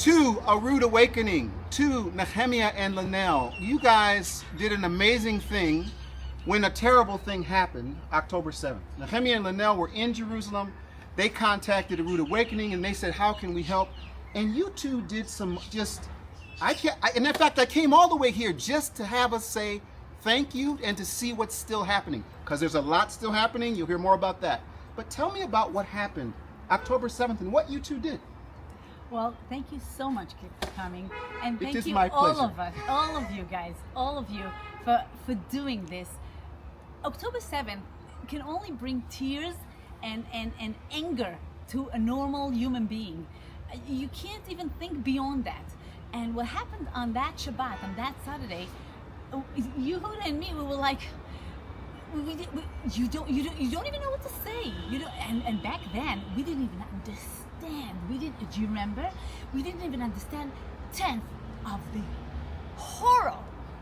To A Rood Awakening, to Nehemiah and Linnell. You guys did an amazing thing when a terrible thing happened October 7th. Nehemiah and Linnell were in Jerusalem. They contacted A Rood Awakening and they said, how can we help? And you two did some and in fact, I came all the way here just to have us say thank you and to see what's still happening. Because there's a lot still happening. You'll hear more about that. But tell me about what happened October 7th and what you two did. Well, thank you so much, Glick, for coming, and thank you my all pleasure. of us, all of you guys, all of you for doing this. October 7th can only bring tears and anger to a normal human being. You can't even think beyond that. And what happened on that Shabbat, on that Saturday, Yehudah and me, we were like, you don't even know what to say. And back then we didn't even understand. Do you remember? We didn't even understand 10th of the horror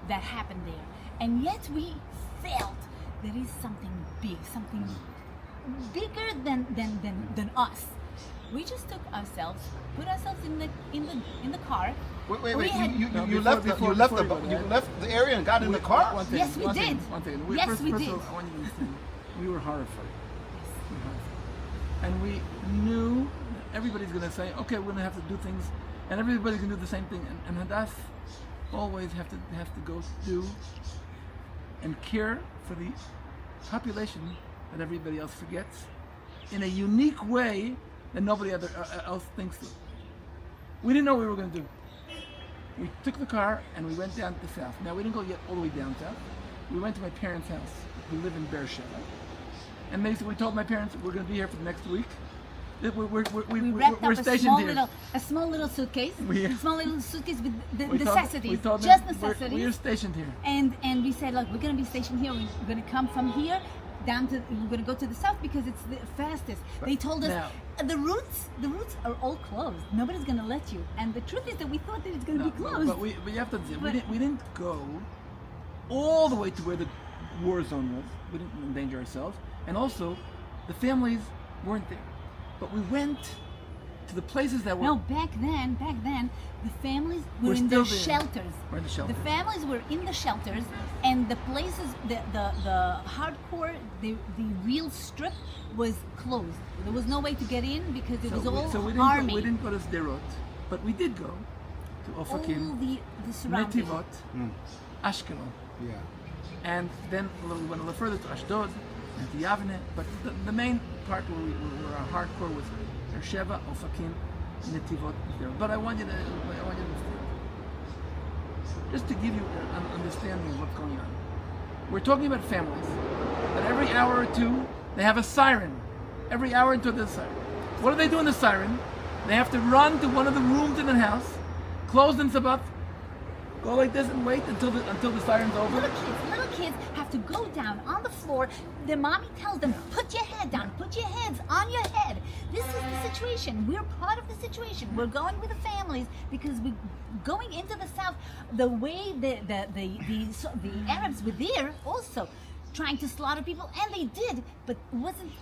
that happened there. And yet we felt there is something big, something bigger than us. We just took ourselves, put ourselves in the car. Wait! You left the area and got in the car? Yes, we did. Yes, we did. I want you to understand. We were horrified. And we knew everybody's going to say, okay, we're going to have to do things, and everybody's going to do the same thing. And Hadass always have to go do and care for the population that everybody else forgets in a unique way that nobody else thinks of. We didn't know what we were going to do. We took the car and we went down to the south. Now, we didn't go yet all the way down south. We went to my parents' house, who live in Beersheba. And we told my parents we're going to be here for the next week. We wrapped up a small little suitcase, with the necessities, just necessities. We are stationed here. And we said, look, we're going to be stationed here. We're going to come from here down to, we're going to go to the south because it's the fastest. They told us the routes are all closed. Nobody's going to let you. And the truth is that we thought that it's going to be closed. But you have to, we didn't go all the way to where the war zone was. We didn't endanger ourselves. And also, the families weren't there. But we went to the places that were... No, back then, the families were in their shelters. We're in the shelters. The families were in the shelters, and the places, the hardcore, the real strip was closed. There was no way to get in because it was all army. We didn't go to Sderot, but we did go to Ofakim, all the surroundings. Netivot, Ashkelon. Yeah. And then we went a little further to Ashdod and to Yavne, but the main part where our hardcore was Beersheba, Ofakim, Netivot, there. But I want you to understand, just to give you an understanding of what's going on. We're talking about families that every hour or two they have a siren. Every hour or two there's a siren. What do they do in the siren? They have to run to one of the rooms in the house, close themselves up, go like this and wait until the siren's over. Little kids have to go down on the floor. Their mommy tells them, put your head down, put your heads on your head. This is the situation. We're part of the situation. We're going with the families because we're going into the south. The way the Arabs were there also trying to slaughter people, and they did, but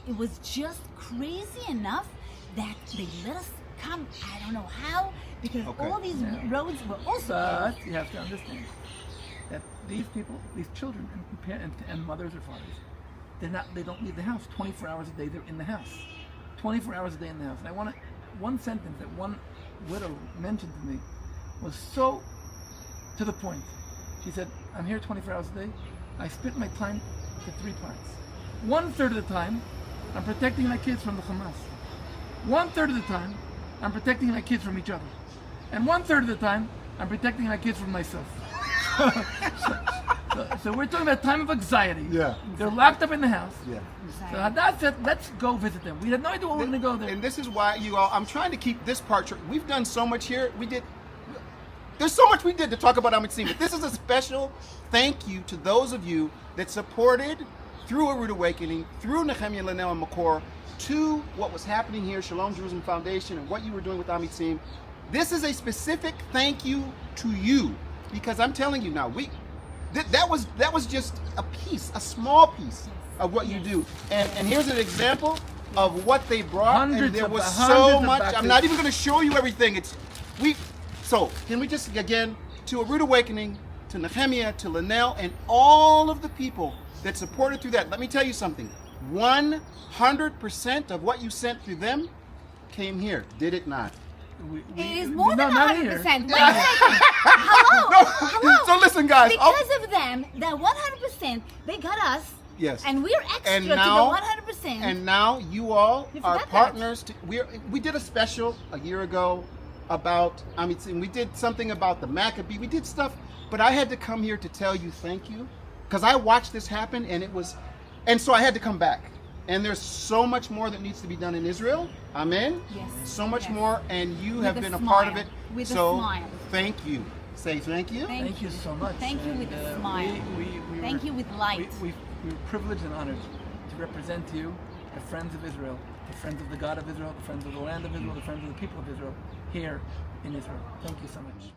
it was just crazy enough that they let us come. I don't know how, because all these roads were also But you have to understand that these people, these children and mothers or fathers, they don't leave the house 24 hours a day. They're in the house 24 hours a day in the house. And I want one sentence that one widow mentioned to me was so to the point. She said, I'm here 24 hours a day. I split my time to 3 parts. 1/3 of the time I'm protecting my kids from the Hamas. 1/3 of the time I'm protecting my kids from each other. And 1/3 of the time, I'm protecting my kids from myself. so we're talking about time of anxiety. Yeah. They're locked up in the house. Yeah. So Hadass said, let's go visit them. We had no idea what we were going to go there. And this is why I'm trying to keep this part short. We've done so much here. There's so much we did to talk about Amitzim, but this is a special thank you to those of you that supported through A Rood Awakening, through Nehemiah, Linnell, and Makor, to what was happening here, Shalom Jerusalem Foundation, and what you were doing with Amitzim. This is a specific thank you to you, because I'm telling you now, that was just a piece, a small piece of what you do. And here's an example of what they brought. Hundreds and there of was ba- so hundreds of much. boxes. I'm not even going to show you everything. So can we just again to A Rood Awakening, to Nehemiah, to Linnell, and all of the people that supported through that. Let me tell you something. 100% of what you sent through them came here. Did it not? It is more than not 100%. here. Wait a second. Hello. So listen, guys. Because of them, that 100%, they got us. Yes. And we're extra And to now- the 100%. And now you all You are forgot that. partners. We did a special a year ago about, and we did something about the Maccabee. We did stuff, but I had to come here to tell you thank you, because I watched this happen, and so I had to come back. And there's so much more that needs to be done in Israel. Amen. Yes. So much Yes. more, and you With have a been a part of smile. it. With a So smile. thank you. Say thank you. Thank you so much. Thank you with a smile. Thank you with light. We were privileged and honored to represent you, the friends of Israel, the friends of the God of Israel, the friends of the land of Israel, the friends of the people of Israel, here in Israel. Thank you so much.